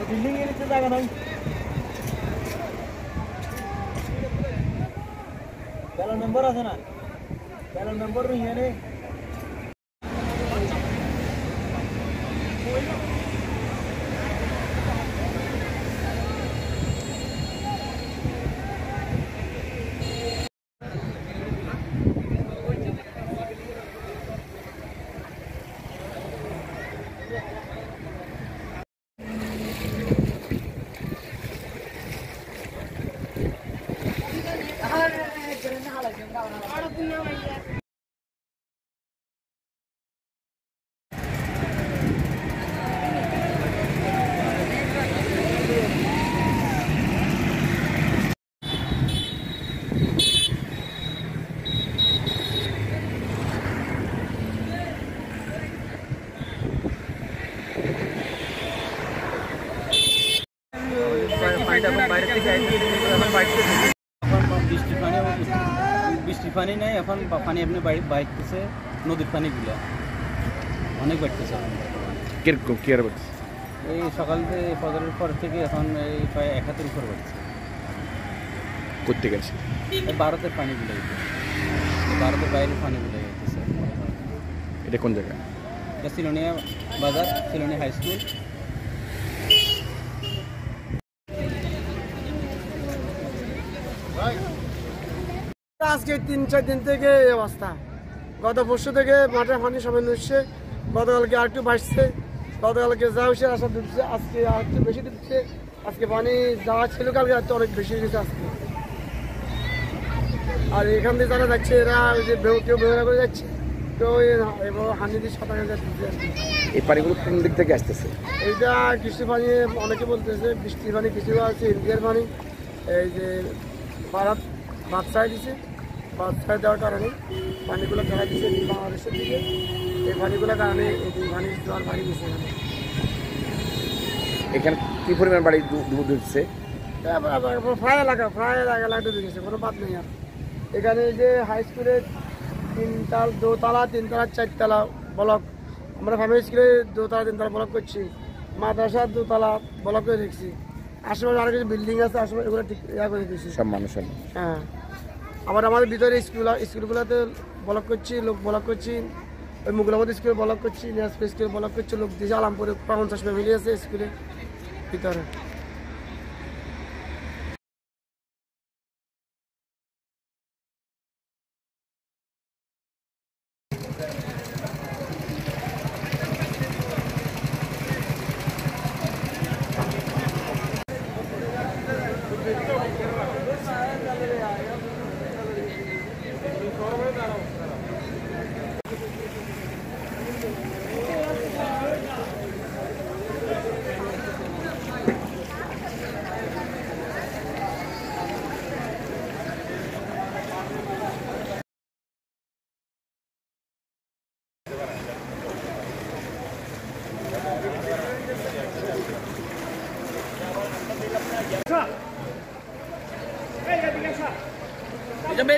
Building এর নিচে জায়গা নাই ব্যালট মেম্বার আছে না ব্যালট মেম্বার রই এনে বৃষ্টির পানি নেই এখন পানি আপনি বাইকতেছে নদীর পানিগুলো অনেক বাড়তেছে কিরকম কি আর বাড়ছে এই সকাল থেকে ফজরের পর থেকে এখন এই প্রায় 1 হাতের উপর বাড়ছে করতে গেছে এই ভারতের পানিগুলো ভারতের বাইরের পানিগুলো যেতেছে এটা কোন জায়গা এটা সিলোনিয়া বাজার সিলোনিয়া হাই স্কুল আজকে 3-4 দিন থেকে এই অবস্থা গত পরশু থেকে মাঠে পানি সামান্য উঠছে গতকালকে আর একটু বাড়ছে গতকালকে যা হচ্ছে আসা ডুবছে আজকে আর একটু বেশি ডুবছে আজকে পানি যাওয়া ছিল কালকে আর অনেক বেশি গেছে আজকে আর এখান থেকে যারা যাচ্ছে এরা ওই যে কেউ বেহরা করে যাচ্ছে কেউ হানি দিয়ে সাঁতার যাচ্ছে এই পানিগুলো কোন দিক থেকে আসতেছে এইটা কৃষি পানি অনেকে বলতেছে বৃষ্টির পানি কিছু আছে ইন্ডিয়ার পানি এই যে বাদশায় দিছে বাদশায় দেওয়ার কারণে পানিগুলো ফেলা দিচ্ছে বাংলাদেশের দিকে এই পানিগুলোর কারণে এই পানি জল বাড়ি গেছে এখানে কি পরিমাণ বাড়ি ডুবে দিচ্ছে প্রায় এলাকা ডুবে গেছে কোনো বাদ নেই আর এখানে যে হাই স্কুলের 2তলা 3তলা 4তলা ব্লক আমরা প্রাইমারি স্কুলে 2তলা 3তলা ব্লক করছি মাদ্রাসার 2তলা ব্লক করে দেখছি আশেপাশে আরো কিছু বিল্ডিং আছে আশেপাশে এগুলো ঠিক ইয়া করে দিচ্ছি সব মানুষ হ্যাঁ আবার আমাদের ভিতরে স্কুলগুলোতে ব্লক করছি লোক ব্লক করছি ওই মুগলাবাদ স্কুলে ব্লক করছি নিয়াজপুর স্কুলে ব্লক করছি লোক দিয়েছে আলামপুরে 50 ফ্যামিলি আছে স্কুলের ভিতরে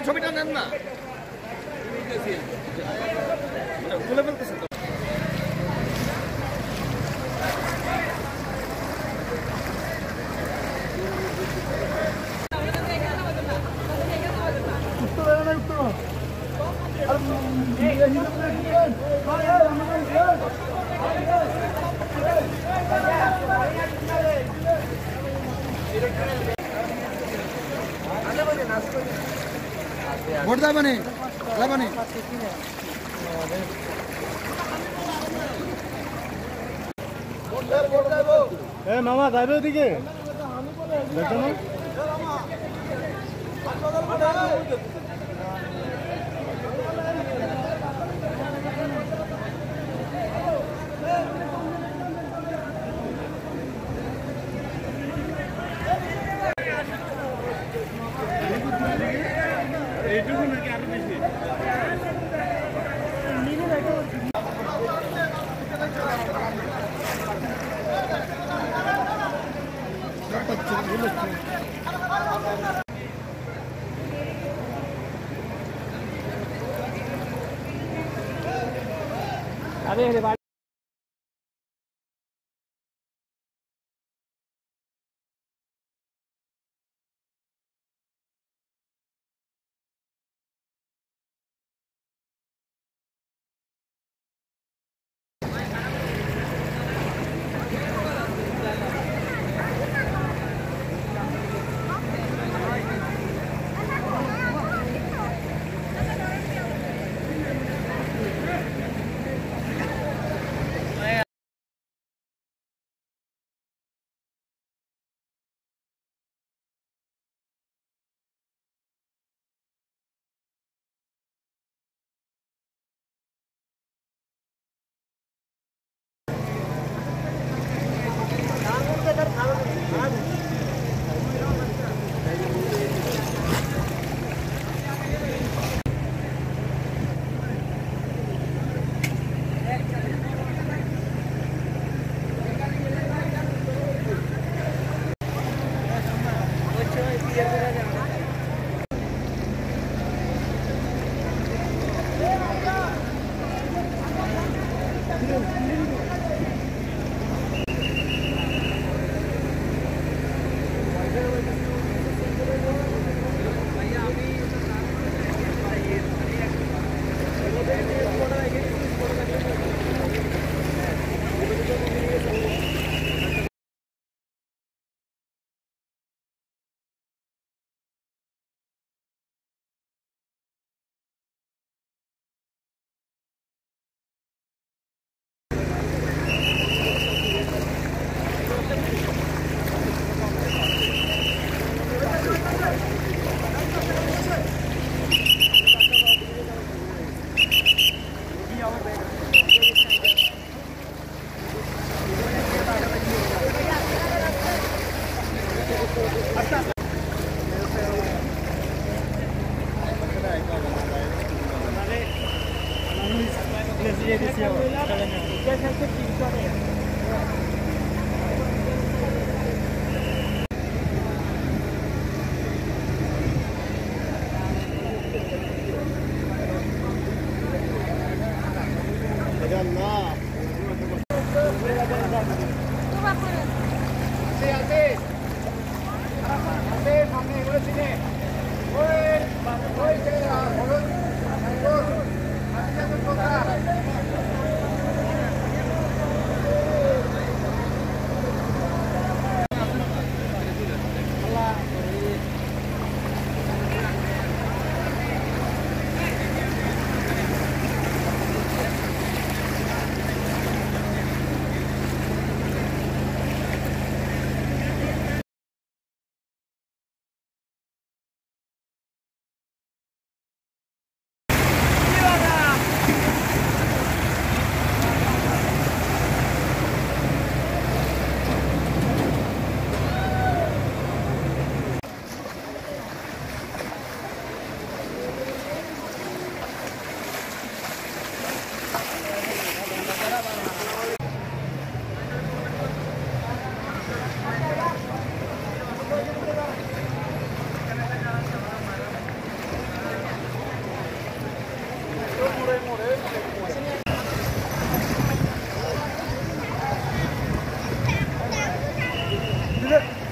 ছবিটা নেন না তুলে ফেলতেছে তো ভোট যাবে না মামা যাবে ওদিকে দেখো না এইটুকু নাকি আরো বেশি अरे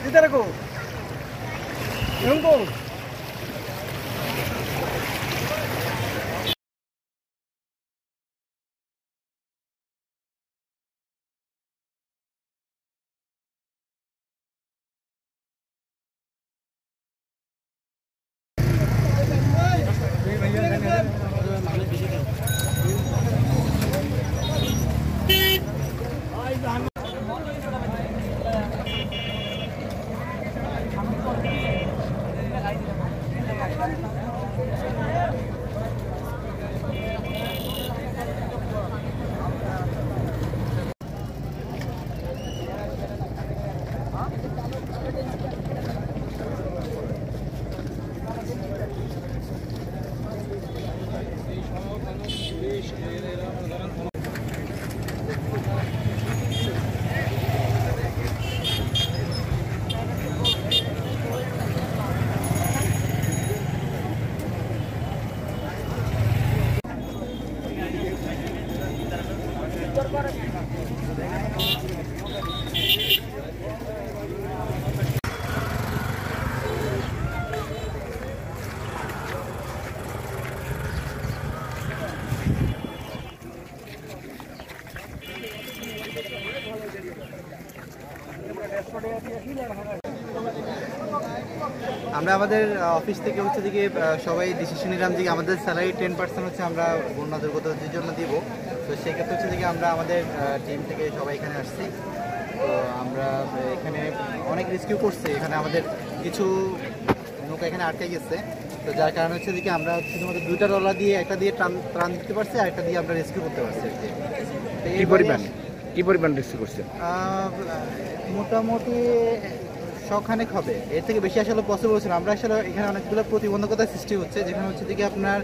Dito ko. Yung ko. আমরা আমাদের অফিস থেকে হচ্ছে দিকে সবাই ডিসিশন নিলাম যে আমাদের স্যালারি 10% হচ্ছে আমরা বন্যা দুর্গতদের জন্য দিব। তো সেক্ষেত্রে হচ্ছে দিকে আমরা আমাদের টিম থেকে সবাই এখানে আসছি। তো আমরা এখানে অনেক রেস্কিউ করছি, এখানে আমাদের কিছু নৌকা এখানে আটকে গেছে। তো যার কারণে হচ্ছে দিকে আমরা শুধুমাত্র 2টা ট্রলার দিয়ে, একটা দিয়ে ত্রাণ দিতে পারছি আর একটা দিয়ে আমরা রেস্কিউ করতে পারছি। কি পরিমাণ রেস্কিউ করছেন? মোটামুটি শখানেক হবে, এর থেকে বেশি আসলে পসিবল ছিল। আমরা আসলে এখানে অনেকগুলো প্রতিবন্ধকতার সৃষ্টি হচ্ছে, যেখানে হচ্ছে দিকে আপনার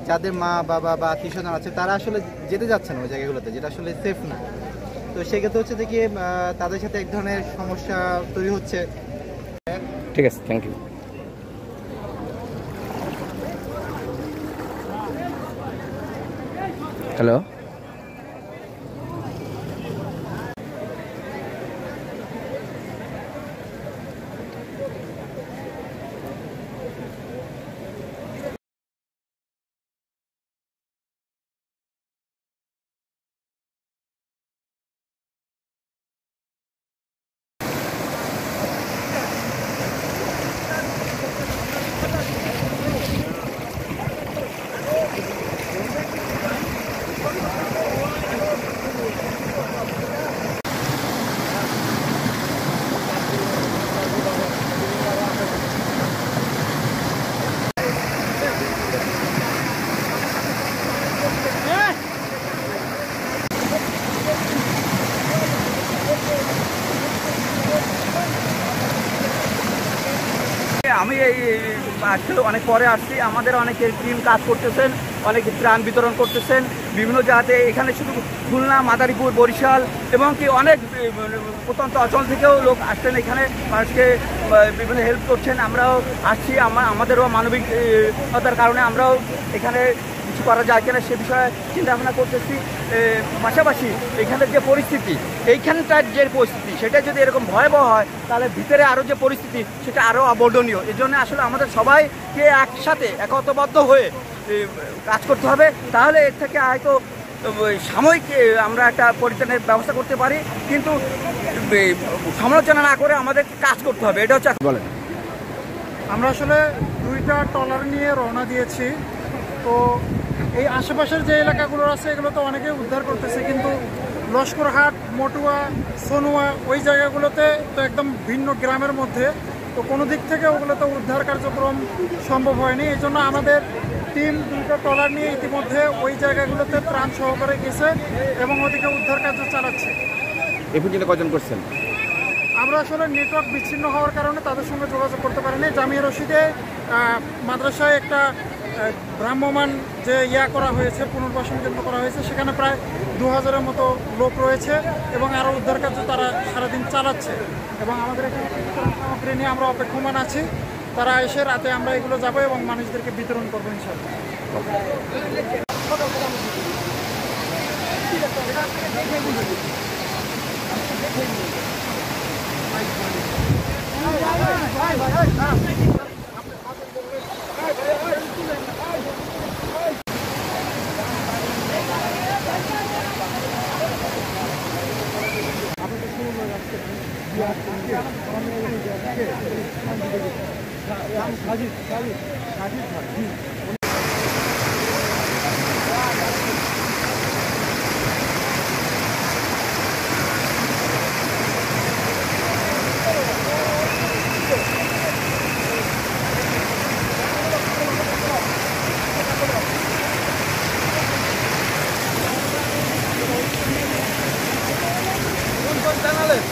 যাদের মা বাবা বা আত্মীয়স্বজন আছে তারা আসলে যেতে যাচ্ছেন ওই জায়গাগুলোতে, যেটা আসলে সেফ না। তো সেক্ষেত্রে হচ্ছে দেখি তাদের সাথে এক ধরনের সমস্যা তৈরি হচ্ছে। ঠিক আছে, থ্যাংক ইউ। হ্যালো, আমি এই আসলে অনেক পরে আসছি। আমাদের অনেক টিম কাজ করতেছেন, অনেক ত্রাণ বিতরণ করতেছেন বিভিন্ন জায়গাতে। এখানে শুধু খুলনা, মাদারীপুর, বরিশাল এবং কি অনেক প্রত্যন্ত অঞ্চল থেকেও লোক আসছেন, এখানে মানুষকে বিভিন্ন হেল্প করছেন। আমরাও আসছি, আমাদেরও মানবিকতার কারণে আমরাও এখানে কিছু করা যায় কিনা সে বিষয়ে চিন্তা ভাবনা করতেছি। পাশাপাশি এখানের যে পরিস্থিতি, এইখানটার যে পরিস্থিতি সেটা যদি এরকম ভয়াবহ হয় তাহলে ভিতরে আরও যে পরিস্থিতি সেটা আরও অবর্ণনীয়। এই জন্য আসলে আমাদের সবাইকে একসাথে একতাবদ্ধ হয়ে কাজ করতে হবে, তাহলে এর থেকে হয়তো সাময়িক আমরা একটা পরিত্রাণের ব্যবস্থা করতে পারি, কিন্তু সমালোচনা না করে আমাদের কাজ করতে হবে। এটা হচ্ছে বলেন। আমরা আসলে 2টা ট্রলার নিয়ে রওনা দিয়েছি। তো এই আশেপাশের যে এলাকাগুলো আছে এগুলো তো অনেকে উদ্ধার করতেছে, কিন্তু লস্করহাট, মটুয়া, সোনুয়া ওই জায়গাগুলোতে তো একদম ভিন্ন গ্রামের মধ্যে, তো কোনো দিক থেকে ওগুলোতে উদ্ধার কার্যক্রম সম্ভব হয়নি। এই জন্য আমাদের টিম 2টা ট্রলার নিয়ে ইতিমধ্যে ওই জায়গাগুলোতে ত্রাণ সহকারে গেছে এবং ওদিকে উদ্ধার কার্য চালাচ্ছে। এই পর্যন্ত কজন করছেন? আমরা আসলে নেটওয়ার্ক বিচ্ছিন্ন হওয়ার কারণে তাদের সঙ্গে যোগাযোগ করতে পারিনি। জামিয়া রশিদে মাদ্রাসায় একটা ভ্রাম্যমান যে করা হয়েছে, পুনর্বাসন কেন্দ্র করা হয়েছে, সেখানে প্রায় 2000-এর মতো লোক রয়েছে এবং আরও উদ্ধার কার্য তারা সারাদিন চালাচ্ছে। এবং আমাদের এখানে সামগ্রী নিয়ে আমরা অপেক্ষমান আছি, তারা এসে রাতে আমরা এগুলো যাবো এবং মানুষদেরকে বিতরণ করবো ইনশাআল্লাহ। জানালেন